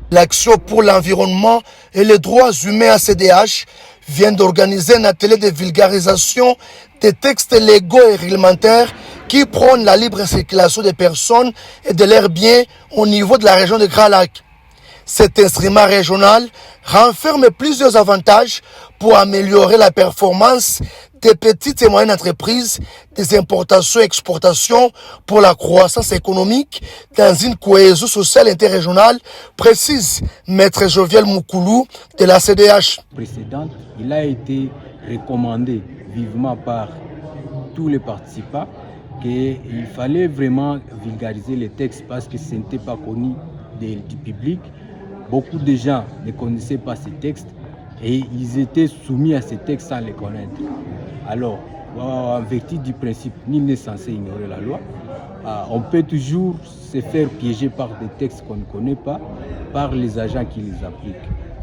L'Action pour l'environnement et les droits humains à CDH vient d'organiser un atelier de vulgarisation des textes légaux et réglementaires qui prônent la libre circulation des personnes et de leurs biens au niveau de la région de Grand Lac. Cet instrument régional renferme plusieurs avantages pour améliorer la performance des petites et moyennes entreprises, des importations et exportations pour la croissance économique dans une cohésion sociale interrégionale, précise Maître Jovial Moukoulou de la CDH. Précédente, il a été recommandé vivement par tous les participants qu'il fallait vraiment vulgariser les textes parce que ce n'était pas connu du public. Beaucoup de gens ne connaissaient pas ces textes et ils étaient soumis à ces textes sans les connaître. Alors, en vertu du principe, nul n'est censé ignorer la loi. On peut toujours se faire piéger par des textes qu'on ne connaît pas, par les agents qui les appliquent.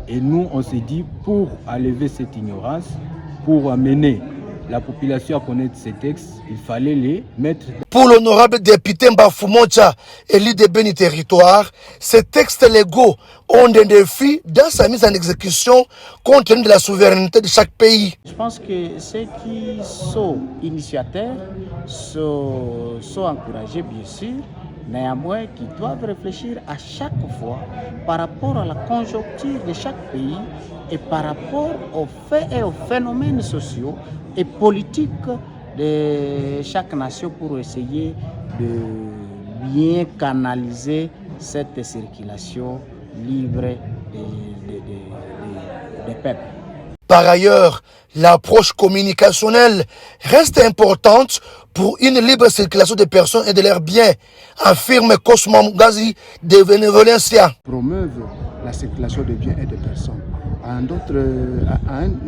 Et nous, on s'est dit, pour enlever cette ignorance, pour amener la population à connaître ces textes, il fallait les mettre. Pour l'honorable député Mbafoumoncha, élu de Béni Territoire, ces textes légaux ont des défis dans sa mise en exécution compte tenu de la souveraineté de chaque pays. Je pense que ceux qui sont initiateurs sont encouragés, bien sûr, néanmoins qui doivent réfléchir à chaque fois par rapport à la conjoncture de chaque pays et par rapport aux faits et aux phénomènes sociaux et politiques de chaque nation pour essayer de bien canaliser cette circulation libre des peuples. Par ailleurs, l'approche communicationnelle reste importante pour une libre circulation des personnes et de leurs biens, affirme Cosmo Mgazi de Benevolencia. Promeuvent la circulation des biens et des personnes. À un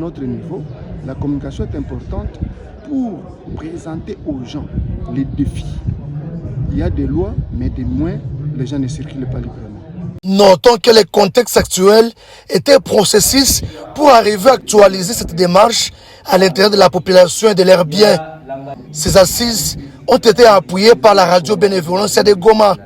autre niveau, la communication est importante pour présenter aux gens les défis. Il y a des lois, mais des moyens, les gens ne circulent pas librement. Notons que le contexte actuel est un processus pour arriver à actualiser cette démarche à l'intérieur de la population et de leurs biens. Ces assises ont été appuyées par la radio Bénévolencia de Goma.